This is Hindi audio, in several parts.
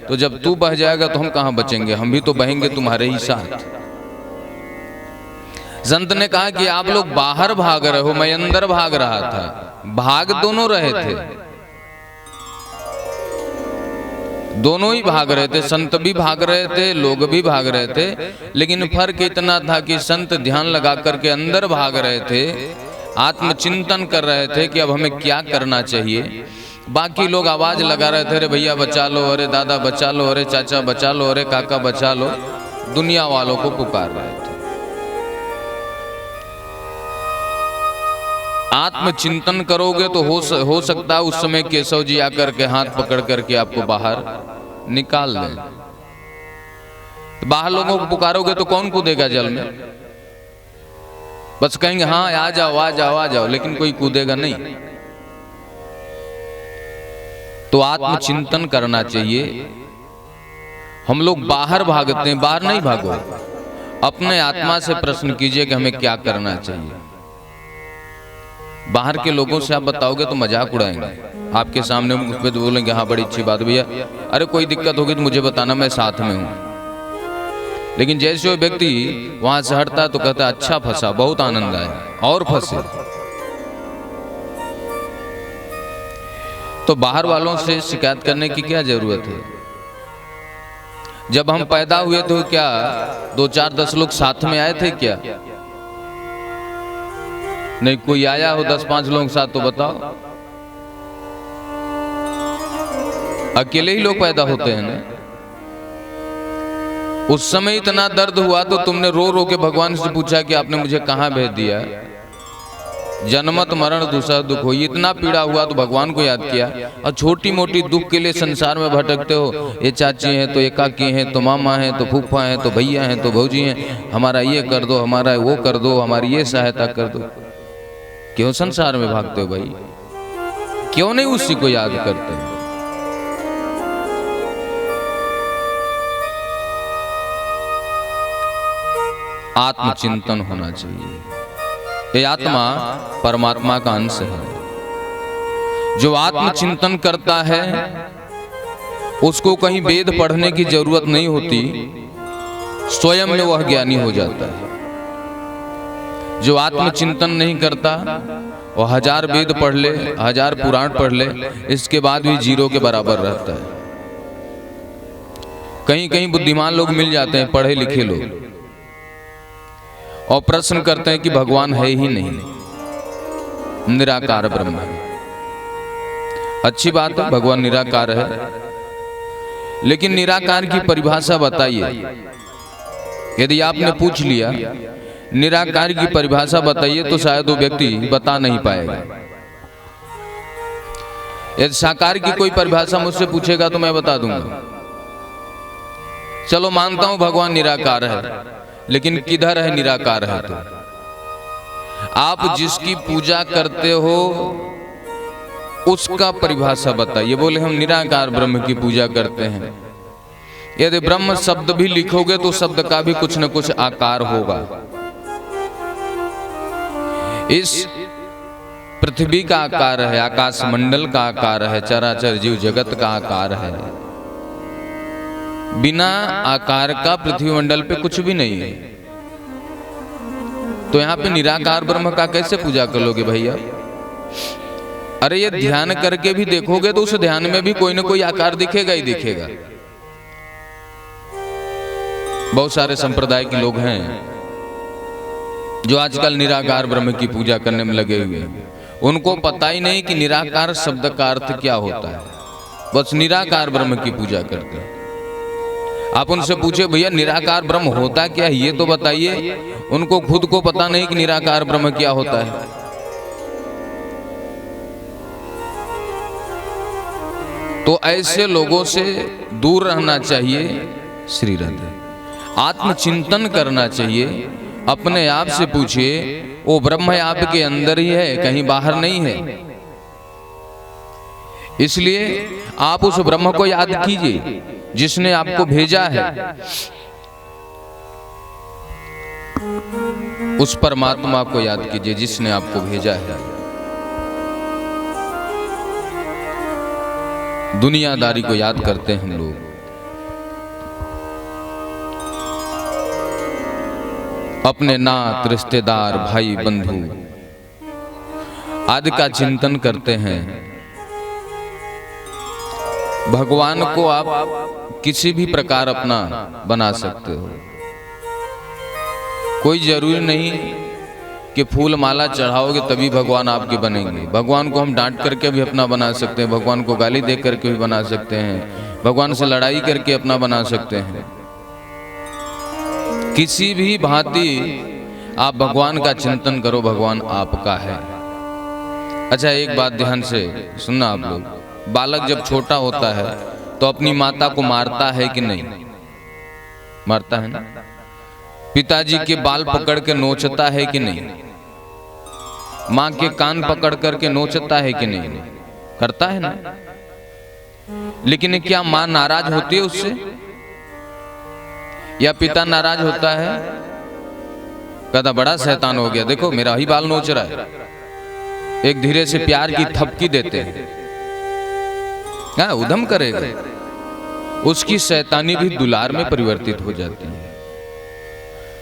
तो जब तू बह जाएगा तो हम कहां बचेंगे, हम भी तो बहेंगे तुम्हारे ही साथ। संत ने कहा कि आप लोग बाहर भाग रहे हो, मैं अंदर भाग रहा था। भाग दोनों रहे थे, दोनों ही भाग रहे थे, संत भी भाग रहे थे, लोग भी भाग रहे थे। लेकिन फर्क इतना था कि संत ध्यान लगा करके अंदर भाग रहे थे, आत्मचिंतन कर रहे थे कि अब हमें क्या करना चाहिए। बाकी लोग आवाज लगा रहे थे, अरे भैया बचा लो, अरे दादा बचा लो, अरे चाचा बचा लो, अरे काका बचा लो। दुनिया वालों को पुकार रहे थे। आत्मचिंतन करोगे तो हो सकता है उस समय केशव जी आकर के हाथ पकड़ करके आपको बाहर निकाल दें। तो बाहर लोगों को पुकारोगे तो कौन कूदेगा जल में? बस कहेंगे हाँ आ जाओ आ जाओ आ जाओ, लेकिन कोई कूदेगा नहीं। तो आत्मचिंतन करना चाहिए। हम लोग बाहर भागते हैं, बाहर नहीं भागो, अपने आत्मा से प्रश्न कीजिए कि हमें क्या करना चाहिए। बाहर के लोगों से आप बताओगे तो मजाक उड़ाएंगे, आपके सामने मुझ पे तो बोलेंगे हाँ बड़ी अच्छी बात भैया, अरे कोई दिक्कत होगी तो मुझे बताना, मैं साथ में हूं। लेकिन जैसे वो व्यक्ति वहां से हटता है तो कहता है अच्छा फंसा, बहुत आनंद आया, और फंसे। तो बाहर वालों से शिकायत करने की क्या जरूरत है? जब हम पैदा हुए तो क्या 2 4 10 लोग साथ में आए थे क्या? नहीं, कोई आया हो 10 5 लोगों के साथ तो बताओ। अकेले ही लोग पैदा होते हैं ना। उस समय इतना दर्द हुआ तो तुमने रो रो के भगवान से पूछा कि आपने मुझे कहां भेज दिया? जन्मत मरण दूसरा दुख हो, इतना पीड़ा हुआ तो भगवान को याद किया। और छोटी मोटी दुख के लिए संसार में भटकते हो। ये चाची हैं तो एकाकी हैं, तो मामा हैं, तो फूफा हैं, तो भैया हैं, तो भौजी हैं, हमारा ये कर दो, हमारा वो कर दो, हमारी ये सहायता कर दो। क्यों संसार में भागते हो भाई? क्यों नहीं उसी को याद करते हैं? आत्मचिंतन होना चाहिए। ये आत्मा परमात्मा का अंश है। जो आत्मचिंतन करता है उसको कहीं वेद पढ़ने की जरूरत नहीं होती, स्वयं में वह ज्ञानी हो जाता है। जो आत्मचिंतन नहीं करता वो 1000 वेद पढ़ ले, 1000 पुराण पढ़ ले, इसके बाद भी जीरो के बराबर रहता है। कहीं कहीं बुद्धिमान लोग मिल जाते हैं, पढ़े लिखे लोग, और प्रश्न करते हैं कि भगवान है ही नहीं, निराकार ब्रह्म है। अच्छी बात है, भगवान निराकार है, लेकिन निराकार की परिभाषा बताइए। यदि आपने पूछ लिया निराकार की परिभाषा बताइए तो शायद वो व्यक्ति बता नहीं पाएगा। यदि साकार की कोई परिभाषा मुझसे पूछेगा तो मैं बता दूंगा। चलो मानता हूं भगवान निराकार है, लेकिन किधर है निराकार है? तो आप जिसकी पूजा करते हो उसका परिभाषा बताइए। बोले हम निराकार ब्रह्म की पूजा करते हैं। यदि ब्रह्म शब्द भी लिखोगे तो शब्द का भी कुछ न कुछ आकार होगा। इस पृथ्वी का आकार है, आकाश मंडल का आकार है, चराचर जीव जगत का आकार है। बिना आकार का पृथ्वी मंडल पे कुछ भी नहीं है। तो यहाँ पे निराकार ब्रह्म का कैसे पूजा कर लोगे भैया? अरे ये ध्यान करके भी देखोगे तो उस ध्यान में भी कोई ना कोई आकार दिखेगा ही दिखेगा। बहुत सारे संप्रदाय के लोग हैं जो आजकल निराकार ब्रह्म की पूजा करने में लगे हुए हैं। उनको पता ही नहीं कि निराकार शब्द का अर्थ क्या होता है, बस निराकार ब्रह्म की पूजा करते हैं। आप उनसे पूछे भैया निराकार ब्रह्म होता क्या है ये तो बताइए, उनको खुद को पता नहीं कि निराकार ब्रह्म क्या होता है। तो ऐसे लोगों से दूर रहना चाहिए। श्री राधे। आत्मचिंतन करना चाहिए। अपने आप से पूछिए वो ब्रह्म आपके अंदर ही है, कहीं बाहर नहीं है। इसलिए आप उस ब्रह्म को याद कीजिए जिसने आपको भेजा है। उस परमात्मा को याद कीजिए जिसने आपको भेजा है। दुनियादारी को याद करते हैं हम लोग। अपने नात, रिश्तेदार, भाई बंधु आदि का चिंतन करते हैं। भगवान को आप किसी भी प्रकार अपना बना सकते हो। कोई जरूरी नहीं कि फूल माला चढ़ाओगे तभी भगवान आपके बनेंगे। भगवान को हम डांट करके भी अपना बना सकते हैं, भगवान को गाली दे करके भी बना सकते हैं, भगवान से लड़ाई करके अपना बना सकते हैं। किसी भी भांति आप भगवान का चिंतन करो, भगवान आपका है। अच्छा, एक बात ध्यान से सुनना आप लोग। बालक जब छोटा होता है तो अपनी माता को मारता है कि नहीं? मारता है ना। पिताजी के बाल पकड़ के नोचता है कि नहीं? माँ के कान पकड़ करके नोचता है कि नहीं? करता है ना। लेकिन क्या माँ नाराज होती है उससे, या पिता नाराज होता है? कहता बड़ा शैतान हो गया, देखो मेरा ही बाल नोच रहा है। एक धीरे से प्यार की थपकी देते हैं, क्या उधम करेगा। उसकी शैतानी भी दुलार में परिवर्तित हो जाती है।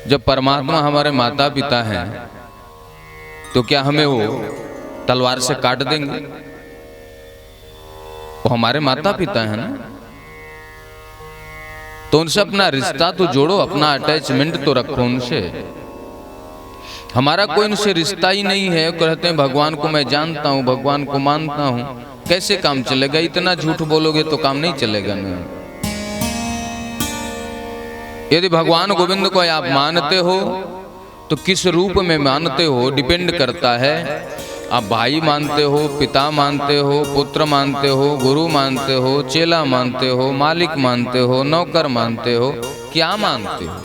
जब परमात्मा हमारे माता पिता हैं तो क्या हमें वो तलवार से काट देंगे? वो हमारे माता पिता हैं ना, तो उनसे अपना रिश्ता तो जोड़ो, अपना अटैचमेंट तो रखो उनसे। हमारा कोई उनसे रिश्ता ही नहीं है। कहते हैं भगवान को मैं जानता हूँ, भगवान को मानता हूँ। कैसे काम चलेगा? इतना झूठ बोलोगे तो काम नहीं चलेगा ना। यदि भगवान गोविंद को आप मानते हो तो किस रूप में मानते हो डिपेंड करता है। आप भाई मानते हो, पिता मानते हो, पुत्र मानते हो, गुरु मानते हो, चेला मानते हो, मालिक मानते हो, नौकर मानते हो, क्या मानते हो?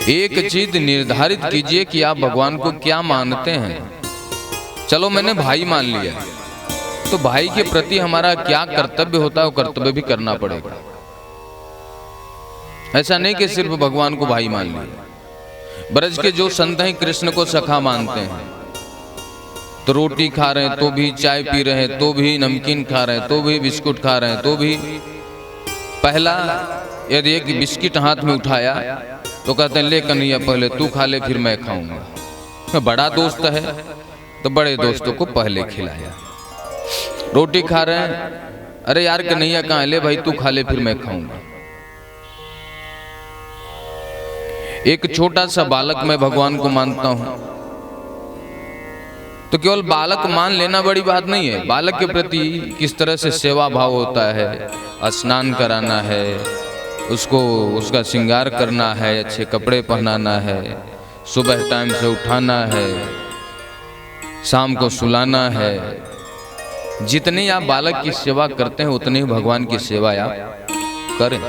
एक चीज निर्धारित कीजिए कि आप भगवान को क्या मानते हैं। चलो मैंने भाई मान लिया, तो भाई के प्रति हमारा क्या कर्तव्य होता है वो कर्तव्य भी करना पड़ेगा। ऐसा नहीं कि सिर्फ भगवान को भाई मान लिया। ब्रज के जो संत हैं कृष्ण को सखा मानते हैं, तो रोटी खा रहे हैं तो भी, चाय पी रहे हैं तो भी, नमकीन खा रहे हैं तो भी, बिस्कुट खा रहे हैं तो भी। पहला यदि एक बिस्किट हाथ में उठाया तो कहते हैं ले कन्हैया पहले तू खा ले फिर मैं खाऊंगा। बड़ा दोस्त है तो बड़े दोस्तों को पहले खिलाया। रोटी खा रहे हैं, अरे यार कन्हैया कहाँ है, ले भाई तू खा ले फिर मैं खाऊंगा। एक छोटा सा बालक मैं भगवान को मानता हूं, तो केवल बालक मान लेना बड़ी बात नहीं है। बालक के प्रति किस तरह से सेवा भाव होता है, स्नान कराना है उसको, उसका श्रृंगार करना है, अच्छे कपड़े पहनाना है, सुबह टाइम से उठाना है, शाम को सुलाना है। जितनी आप बालक की सेवा करते हैं उतनी भगवान की सेवा आप करें।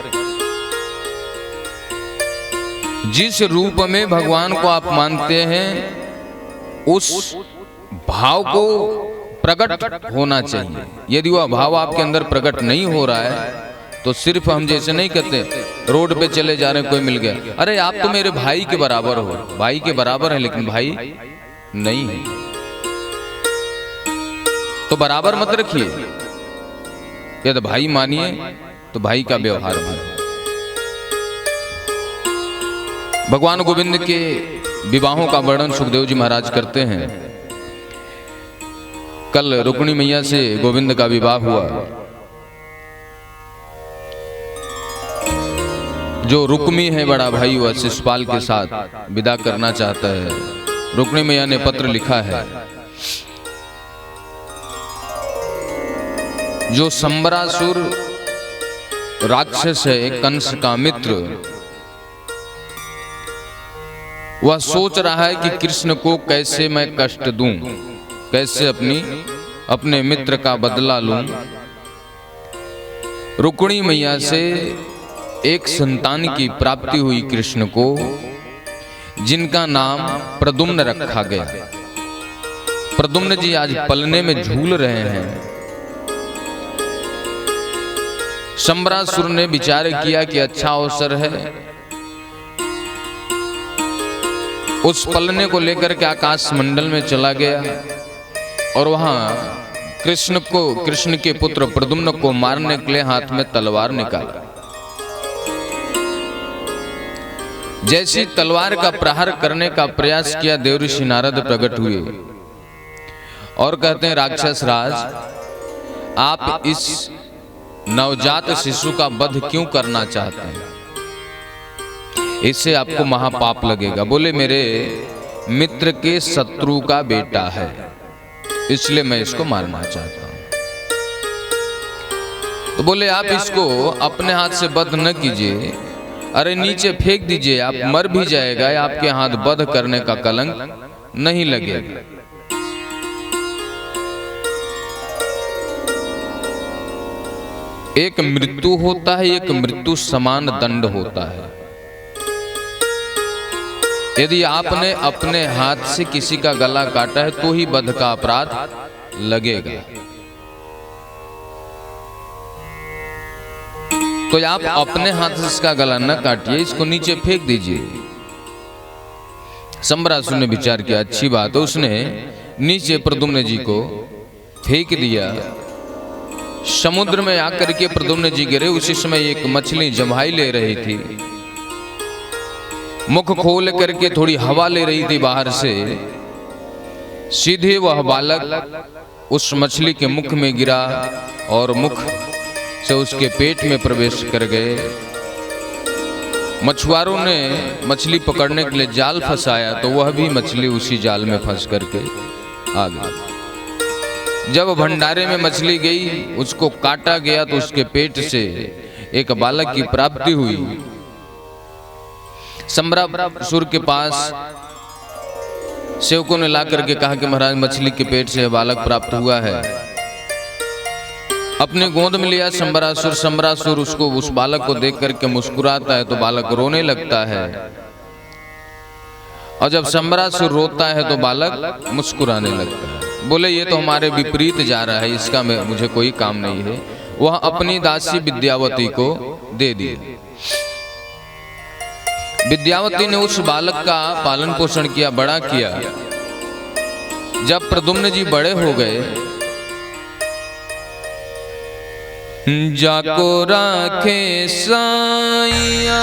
जिस रूप में भगवान को आप मानते हैं उस भाव को प्रकट होना चाहिए। यदि वह भाव आपके अंदर प्रकट नहीं हो रहा है तो सिर्फ हम जैसे नहीं कहते रोड पे चले जा रहे हैं कोई मिल गया, अरे आप तो मेरे भाई के बराबर हो। भाई के बराबर है लेकिन भाई नहीं है, तो बराबर मत रखिए। यदि भाई मानिए तो भाई का व्यवहार भी। भगवान गोविंद के विवाहों का वर्णन सुखदेव जी महाराज करते हैं। कल रुक्मिणी मैया से गोविंद का विवाह हुआ। जो रुक्मी है बड़ा भाई वह शिशुपाल के साथ विदा करना चाहता है। रुक्मिणी मैया ने पत्र लिखा है, जो संबरासुर राक्षस है कंस का मित्र, वह सोच रहा है कि कृष्ण को कैसे मैं कष्ट दूं, कैसे अपने मित्र का बदला लूं। रुक्मिणी मैया से एक संतान की प्राप्ति हुई कृष्ण को, जिनका नाम प्रद्युम्न रखा गया। प्रद्युम्न जी आज पलने में झूल रहे हैं। संबरासुर ने विचार किया कि अच्छा अवसर है, उस पलने को लेकर के आकाश मंडल में चला गया और वहां कृष्ण के पुत्र प्रद्युम्न को मारने के लिए हाथ में तलवार निकाला। जैसी तलवार का प्रहार करने का प्रयास किया, देवऋषि नारद प्रकट हुए और कहते हैं, राक्षस राज, आप इस नवजात शिशु का वध क्यों करना चाहते हैं? इससे आपको महापाप लगेगा। बोले, मेरे मित्र के शत्रु का बेटा है, इसलिए मैं इसको मारना चाहता हूं। तो बोले, आप इसको अपने हाथ से वध न कीजिए, अरे नीचे फेंक दीजिए, आप मर भी जाएगा, आपके हाथ वध करने का कलंक नहीं लगेगा। एक मृत्यु होता है, एक मृत्यु समान दंड होता है। यदि आपने अपने हाथ से किसी का गला काटा है तो ही वध का अपराध लगेगा। तो आप अपने हाथ से इसका गला न काटिए, इसको नीचे फेंक दीजिए। शंबरासुर ने विचार किया, अच्छी बात है। उसने नीचे प्रद्युम्न जी को फेंक दिया। समुद्र में आकर के प्रद्युम्न जी गिरे। उसी समय एक मछली जम्हाई ले रही थी, मुख खोल करके थोड़ी हवा ले रही थी बाहर से। सीधे वह बालक उस मछली के मुख में गिरा और मुख से उसके पेट में प्रवेश कर गए। मछुआरों ने मछली पकड़ने के लिए जाल फंसाया तो वह भी मछली उसी जाल में फंस करके आ गई। जब भंडारे में मछली गई, उसको काटा गया तो उसके पेट से एक बालक की प्राप्ति हुई। शंबरासुर के पास सेवकों ने ला करके कहा कि महाराज, मछली के पेट से बालक प्राप्त हुआ है। अपने गोद में लिया शंबरासुर। शंबरासुर उसको, उस बालक को देख करके मुस्कुराता है तो बालक रोने लगता है, और जब शंबरासुर रोता है तो बालक मुस्कुराने लगता है। बोले, ये तो हमारे विपरीत जा रहा है, इसका मुझे कोई काम नहीं है। वह अपनी दासी विद्यावती को दे दिए। विद्यावती ने उस बालक का पालन पोषण किया, बड़ा किया। जब प्रद्युम्न जी बड़े हो गए, जाको राखे साइया